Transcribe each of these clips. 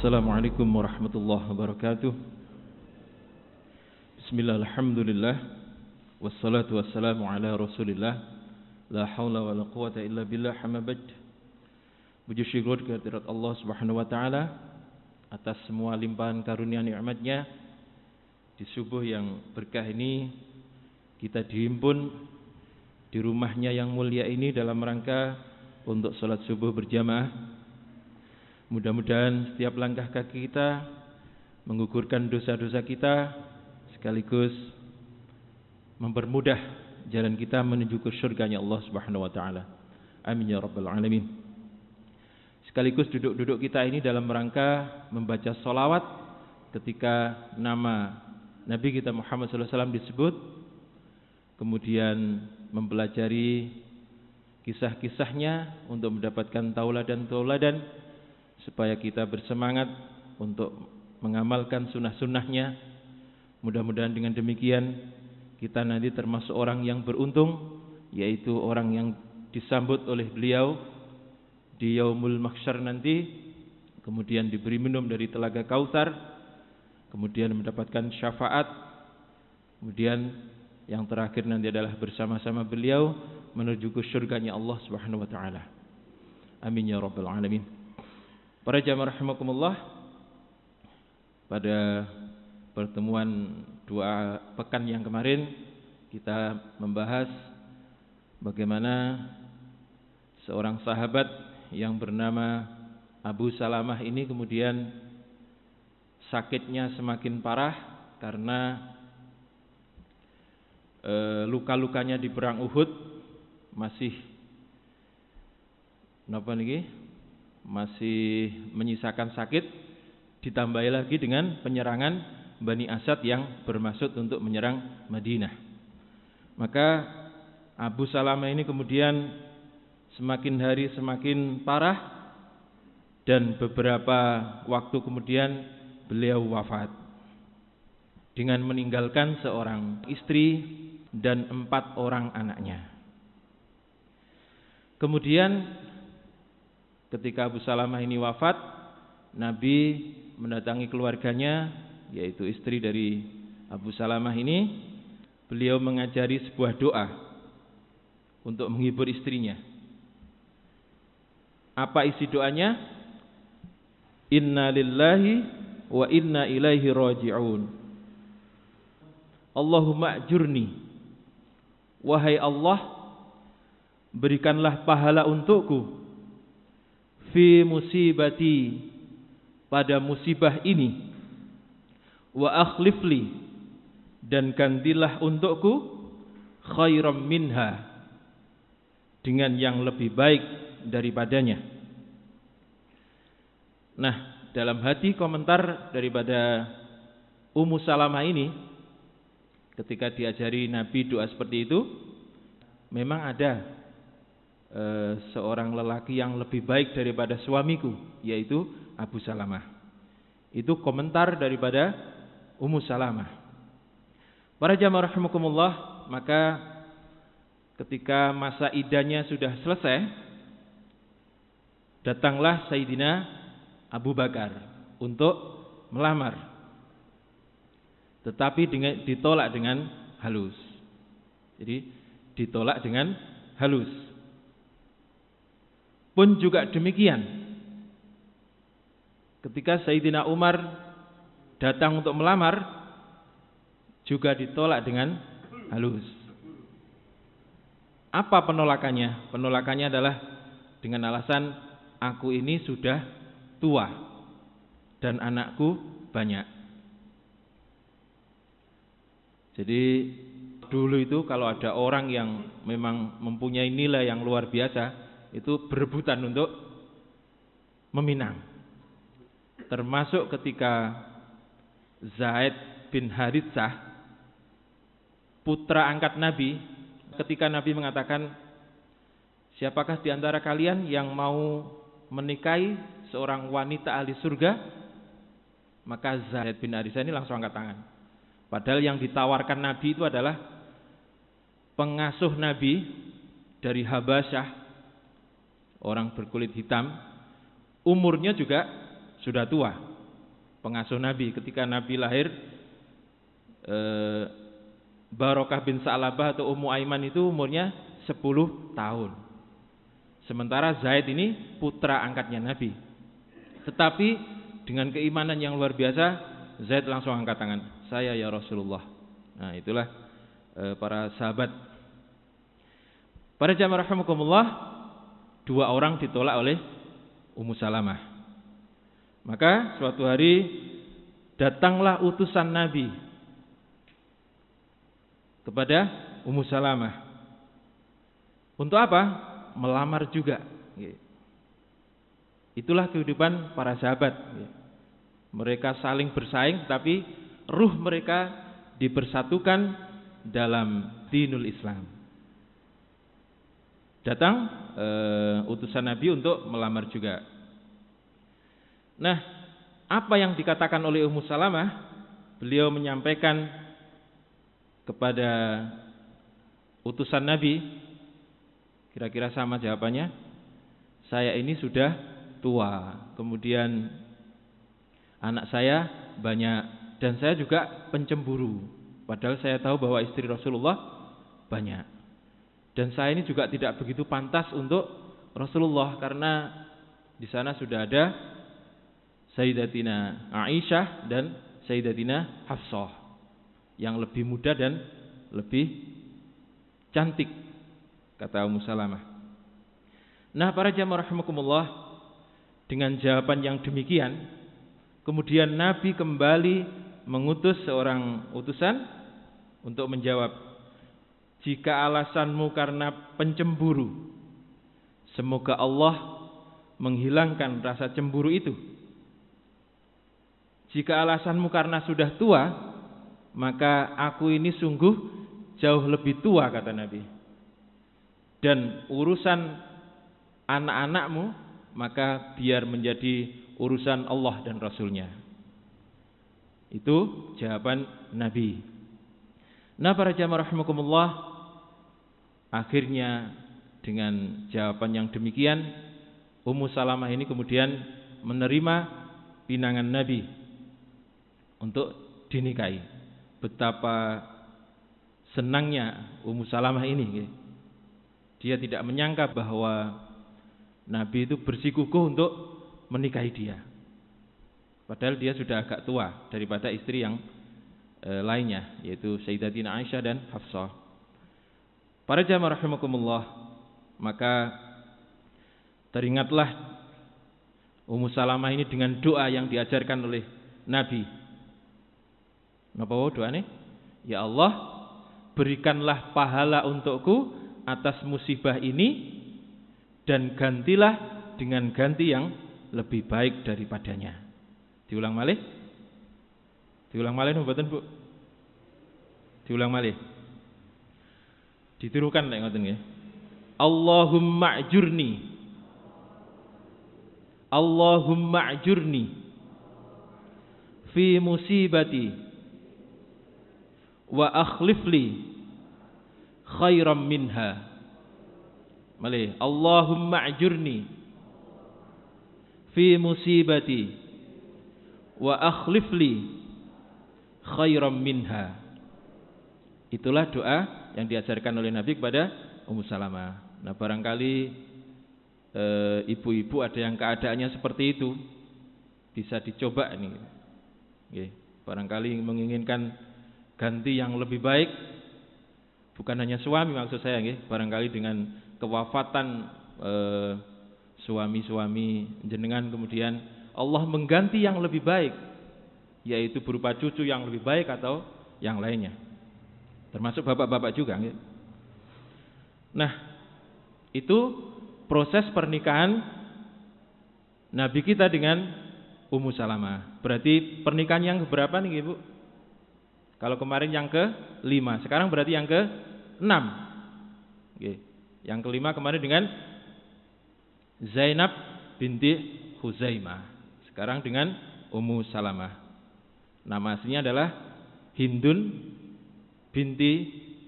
Assalamualaikum warahmatullahi wabarakatuh. Bismillah, alhamdulillah, wassalatu wassalamu ala rasulillah, la hawla wa la quwata illa billah, amma ba'd. Puji syukur kehadirat Allah subhanahu wa ta'ala atas semua limpahan karunia nikmatnya. Di subuh yang berkah ini kita dihimpun di rumahnya yang mulia ini dalam rangka untuk sholat subuh berjamaah. Mudah-mudahan setiap langkah kaki kita menggugurkan dosa-dosa kita, sekaligus mempermudah jalan kita menuju ke surganya Allah Subhanahu wa taala. Amin ya rabbal alamin. Sekaligus duduk-duduk kita ini dalam rangka membaca sholawat ketika nama Nabi kita Muhammad SAW disebut, kemudian mempelajari kisah-kisahnya untuk mendapatkan tauladan-tauladan supaya kita bersemangat untuk mengamalkan sunnah-sunnahnya. Mudah-mudahan dengan demikian kita nanti termasuk orang yang beruntung, yaitu orang yang disambut oleh beliau di yaumul mahsyar nanti, kemudian diberi minum dari telaga Kautsar, kemudian mendapatkan syafaat, kemudian yang terakhir nanti adalah bersama-sama beliau menuju ke surganya Allah Subhanahu wa taala. Amin ya rabbal alamin. Para jamaah rahimakumullah, pada pertemuan 2 pekan yang kemarin kita membahas bagaimana seorang sahabat yang bernama Abu Salamah ini kemudian sakitnya semakin parah karena luka-lukanya di perang Uhud masih menyisakan sakit, ditambahi lagi dengan penyerangan Bani Asad yang bermaksud untuk menyerang Madinah. Maka Abu Salamah ini kemudian semakin hari semakin parah, dan beberapa waktu kemudian beliau wafat dengan meninggalkan seorang istri dan 4 orang anaknya. Kemudian ketika Abu Salamah ini wafat, Nabi mendatangi keluarganya, yaitu istri dari Abu Salamah ini. Beliau mengajari sebuah doa untuk menghibur istrinya. Apa isi doanya? Inna lillahi wa inna ilaihi raji'un. Allahumma ajurni. Wahai Allah, berikanlah pahala untukku fi musibati, pada musibah ini, wa akhlifli, dan gantilah untukku khairam minha, dengan yang lebih baik daripadanya. Nah, dalam hati komentar daripada Ummu Salamah ini, ketika diajari Nabi doa seperti itu, memang ada seorang lelaki yang lebih baik daripada suamiku, yaitu Abu Salamah. Itu komentar daripada Ummu Salamah. Para jamaah rahimakumullah, maka ketika masa iddahnya sudah selesai, datanglah Sayyidina Abu Bakar untuk melamar, tetapi ditolak dengan halus. Jadi ditolak dengan halus. Pun juga demikian, ketika Sayyidina Umar datang untuk melamar, juga ditolak dengan halus. Apa penolakannya? Penolakannya adalah dengan alasan, aku ini sudah tua dan anakku banyak. Jadi dulu itu kalau ada orang yang memang mempunyai nilai yang luar biasa, itu berebutan untuk meminang. Termasuk ketika Zaid bin Haritsah, putra angkat Nabi, ketika Nabi mengatakan, siapakah di antara kalian yang mau menikahi seorang wanita ahli surga? Maka Zaid bin Haritsah ini langsung angkat tangan. Padahal yang ditawarkan Nabi itu adalah pengasuh Nabi dari Habasyah, orang berkulit hitam, umurnya juga sudah tua. pengasuh Nabi. Ketika Nabi lahir, Barokah bin Sa'labah atau Ummu Aiman itu umurnya 10 tahun. Sementara Zaid ini putra angkatnya Nabi. Tetapi dengan keimanan yang luar biasa, Zaid langsung angkat tangan, saya ya Rasulullah. Nah, itulah para sahabat. Para jamaah rahimakumullah, 2 orang ditolak oleh Ummu Salamah. Maka suatu hari datanglah utusan Nabi kepada Ummu Salamah. Untuk apa? Melamar juga. Itulah kehidupan para sahabat. Mereka saling bersaing, tapi ruh mereka dipersatukan dalam dinul Islam. Datang utusan Nabi untuk melamar juga. Nah, apa yang dikatakan oleh Ummu Salamah? Beliau menyampaikan kepada utusan Nabi, kira-kira sama jawabannya, saya ini sudah tua, kemudian anak saya banyak, dan saya juga pencemburu. Padahal saya tahu bahwa istri Rasulullah banyak, dan saya ini juga tidak begitu pantas untuk Rasulullah, karena di sana sudah ada Sayyidatina Aisyah dan Sayyidatina Hafsah yang lebih muda dan lebih cantik, kata Ummu Salamah. Nah, para jamaah rahimakumullah, dengan jawaban yang demikian, kemudian Nabi kembali mengutus seorang utusan untuk menjawab, jika alasanmu karena pencemburu, semoga Allah menghilangkan rasa cemburu itu. Jika alasanmu karena sudah tua, maka aku ini sungguh jauh lebih tua, kata Nabi. Dan urusan anak-anakmu, maka biar menjadi urusan Allah dan Rasulnya. Itu jawaban Nabi. Nah, para jamaah rahimakumullah, akhirnya dengan jawaban yang demikian, Ummu Salamah ini kemudian menerima pinangan Nabi untuk dinikahi. Betapa senangnya Ummu Salamah ini. Dia tidak menyangka bahwa Nabi itu bersikukuh untuk menikahi dia. Padahal dia sudah agak tua daripada istri yang lainnya, yaitu Sayyidatina Aisyah dan Hafsah. Para jamaah rahimakumullah, maka teringatlah Ummu Salamah ini dengan doa yang diajarkan oleh Nabi. Napa doa ini? Ya Allah, berikanlah pahala untukku atas musibah ini, dan gantilah dengan ganti yang lebih baik daripadanya. Diulang malih? Diulang malih mboten, Bu? Diulang malih. Ditirukan lek ngoten nggih. Allahumma ajurni. Allahumma ajurni fi musibati wa akhlifli khairam minha. Malih, Allahumma ajurni fi musibati wa akhlifli khairam minha. Itulah doa yang diajarkan oleh Nabi kepada Ummu Salamah. Nah, barangkali ibu-ibu ada yang keadaannya seperti itu, bisa dicoba ini. Barangkali menginginkan ganti yang lebih baik, bukan hanya suami maksud saya, barangkali dengan kewafatan suami-suami jenengan, kemudian Allah mengganti yang lebih baik, yaitu berupa cucu yang lebih baik atau yang lainnya, termasuk bapak-bapak juga. Nah, itu proses pernikahan Nabi kita dengan Ummu Salamah. Berarti pernikahan yang keberapa nih, Ibu? Kalau kemarin yang ke-5, sekarang berarti yang ke-6. Yang ke-5 kemarin dengan Zainab binti Huzaimah. Sekarang dengan Ummu Salamah. Nama aslinya adalah Hindun binti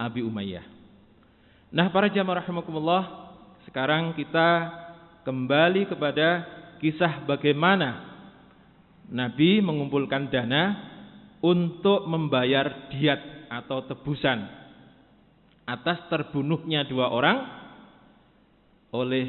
Abi Umayyah. Nah, para jamaah rahimakumullah, sekarang kita kembali kepada kisah bagaimana Nabi mengumpulkan dana untuk membayar diat atau tebusan atas terbunuhnya 2 orang oleh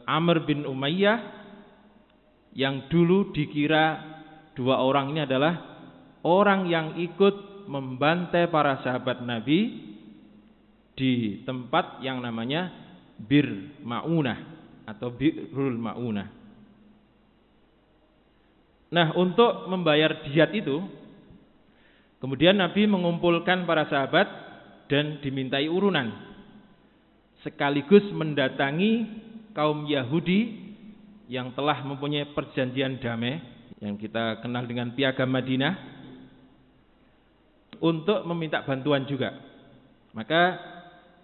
Amr bin Umayyah, yang dulu dikira 2 orang ini adalah orang yang ikut membantai para sahabat Nabi di tempat yang namanya Bir Ma'unah atau Birul Ma'unah. Nah, untuk membayar diat itu, kemudian Nabi mengumpulkan para sahabat dan dimintai urunan, sekaligus mendatangi kaum Yahudi yang telah mempunyai perjanjian damai yang kita kenal dengan Piagam Madinah, untuk meminta bantuan juga. Maka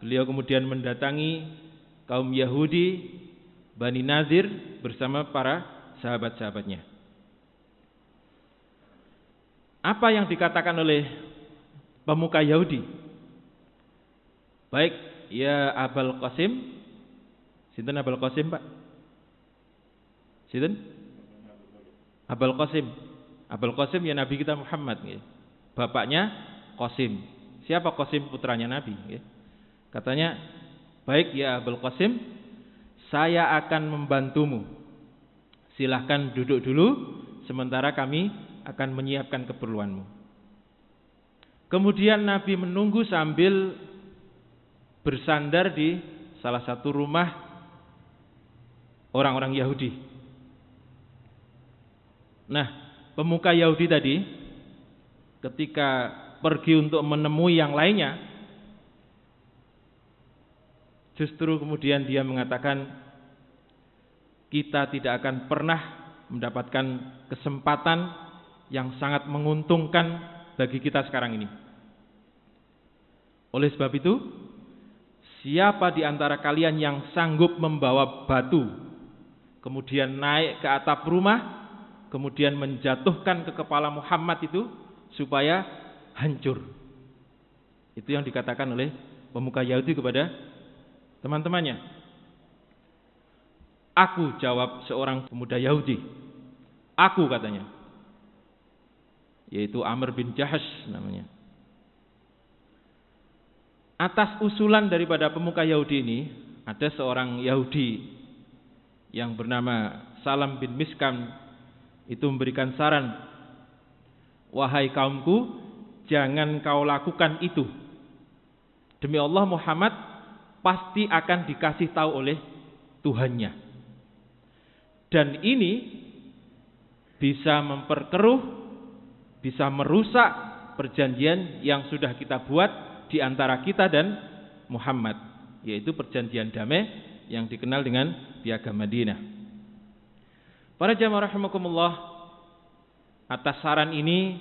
beliau kemudian mendatangi kaum Yahudi Bani Nazir bersama para sahabat-sahabatnya. Apa yang dikatakan oleh pemuka Yahudi? Baik, ya Abul Qasim. Sinten Abul Qasim, Pak? Sinten? Abul Qasim. Abul Qasim ya Nabi kita Muhammad, ya. Bapaknya Qasim. Siapa Qasim? Putranya Nabi, ya. Katanya, baik ya Abul Qasim, saya akan membantumu. Silahkan duduk dulu, sementara kami akan menyiapkan keperluanmu. Kemudian Nabi menunggu sambil bersandar di salah satu rumah orang-orang Yahudi. Nah, pemuka Yahudi tadi ketika pergi untuk menemui yang lainnya, justru kemudian dia mengatakan, kita tidak akan pernah mendapatkan kesempatan yang sangat menguntungkan bagi kita sekarang ini. Oleh sebab itu, siapa di antara kalian yang sanggup membawa batu, kemudian naik ke atap rumah, kemudian menjatuhkan ke kepala Muhammad itu supaya hancur. Itu yang dikatakan oleh pemuka Yahudi kepada teman-temannya. Aku, jawab seorang pemuda Yahudi. Aku, katanya, yaitu Amr bin Jahash namanya. Atas usulan daripada pemuka Yahudi ini, ada seorang Yahudi yang bernama Salam bin Miskam itu memberikan saran, wahai kaumku, jangan kau lakukan itu. Demi Allah, Muhammad pasti akan dikasih tahu oleh Tuhannya. Dan ini bisa memperkeruh, bisa merusak perjanjian yang sudah kita buat di antara kita dan Muhammad, yaitu perjanjian damai yang dikenal dengan Piagam Madinah. Para jamaah rahimakumullah, atas saran ini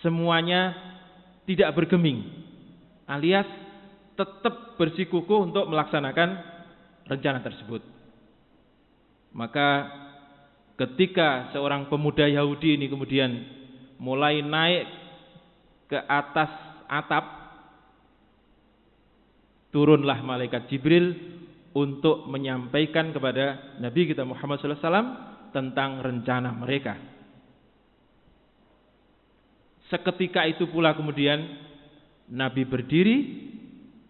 semuanya tidak bergeming, alias tetap bersikukuh untuk melaksanakan rencana tersebut. Maka ketika seorang pemuda Yahudi ini kemudian mulai naik ke atas atap, turunlah malaikat Jibril untuk menyampaikan kepada Nabi kita Muhammad SAW tentang rencana mereka. Seketika itu pula kemudian Nabi berdiri,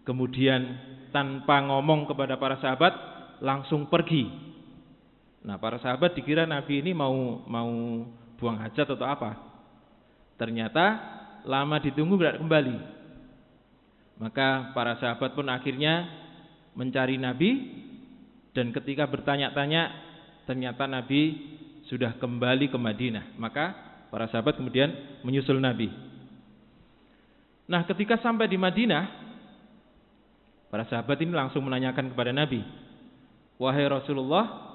kemudian tanpa ngomong kepada para sahabat langsung pergi. Nah, para sahabat dikira Nabi ini mau buang hajat atau apa. Ternyata lama ditunggu tidak kembali. Maka para sahabat pun akhirnya mencari Nabi, dan ketika bertanya-tanya ternyata Nabi sudah kembali ke Madinah. Maka para sahabat kemudian menyusul Nabi. Nah, ketika sampai di Madinah, para sahabat ini langsung menanyakan kepada Nabi, wahai Rasulullah,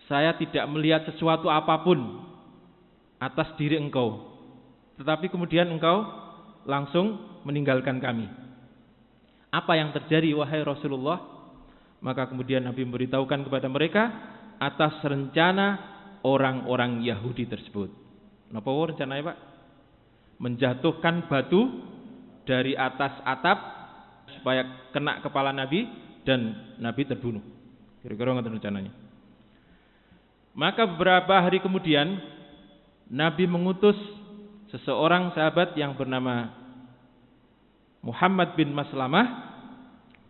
saya tidak melihat sesuatu apapun atas diri engkau, tetapi kemudian engkau langsung meninggalkan kami. Apa yang terjadi wahai Rasulullah? Maka kemudian Nabi memberitahukan kepada mereka atas rencana orang-orang Yahudi tersebut. Napa rencananya, Pak? Menjatuhkan batu dari atas atap supaya kena kepala Nabi dan Nabi terbunuh. Kira-kira ngoten rencananya. Maka beberapa hari kemudian Nabi mengutus seseorang sahabat yang bernama Muhammad bin Maslamah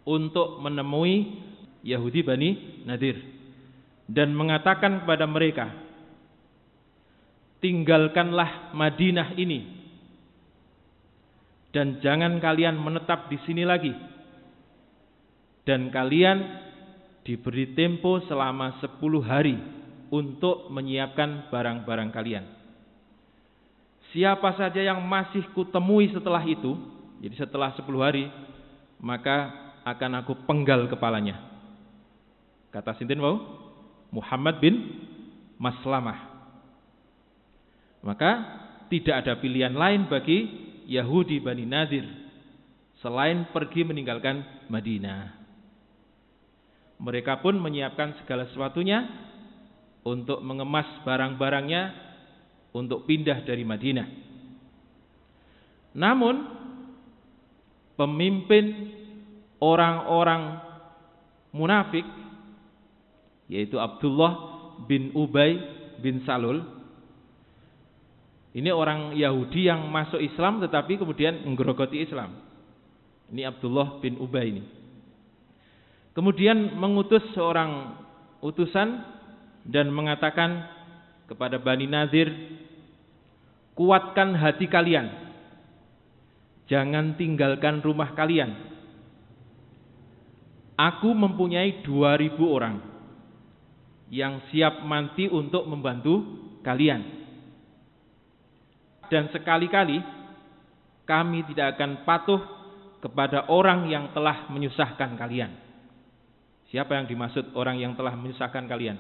untuk menemui Yahudi Bani Nadir dan mengatakan kepada mereka, tinggalkanlah Madinah ini dan jangan kalian menetap di sini lagi, dan kalian diberi tempo selama 10 hari untuk menyiapkan barang-barang kalian. Siapa saja yang masih kutemui setelah itu, jadi setelah 10 hari, maka akan aku penggal kepalanya. Kata sinten wau? Muhammad bin Maslamah. Maka tidak ada pilihan lain bagi Yahudi Bani Nadir selain pergi meninggalkan Madinah. Mereka pun menyiapkan segala sesuatunya untuk mengemas barang-barangnya untuk pindah dari Madinah. Namun pemimpin orang-orang munafik, yaitu Abdullah bin Ubay bin Salul, ini orang Yahudi yang masuk Islam tetapi kemudian menggerogoti Islam. Ini Abdullah bin Ubay ini. Kemudian mengutus seorang utusan dan mengatakan kepada Bani Nadir, kuatkan hati kalian, jangan tinggalkan rumah kalian. Aku mempunyai 2.000 orang yang siap mati untuk membantu kalian. Dan sekali-kali kami tidak akan patuh kepada orang yang telah menyusahkan kalian. Siapa yang dimaksud orang yang telah menyusahkan kalian?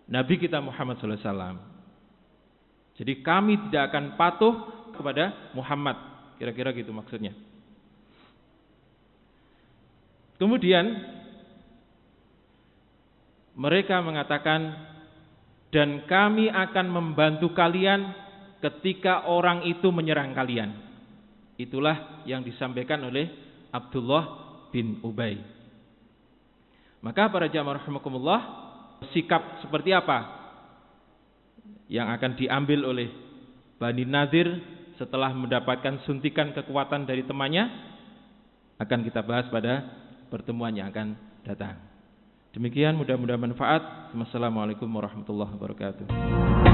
Nabi kita Muhammad SAW. Jadi kami tidak akan patuh kepada Muhammad. Kira-kira gitu maksudnya. Kemudian mereka mengatakan, dan kami akan membantu kalian ketika orang itu menyerang kalian. Itulah yang disampaikan oleh Abdullah bin Ubay. Maka para jamaah rahimakumullah, sikap seperti apa yang akan diambil oleh Bani Nadir setelah mendapatkan suntikan kekuatan dari temannya akan kita bahas pada pertemuan yang akan datang. Demikian, mudah-mudahan manfaat. Wassalamualaikum warahmatullahi wabarakatuh.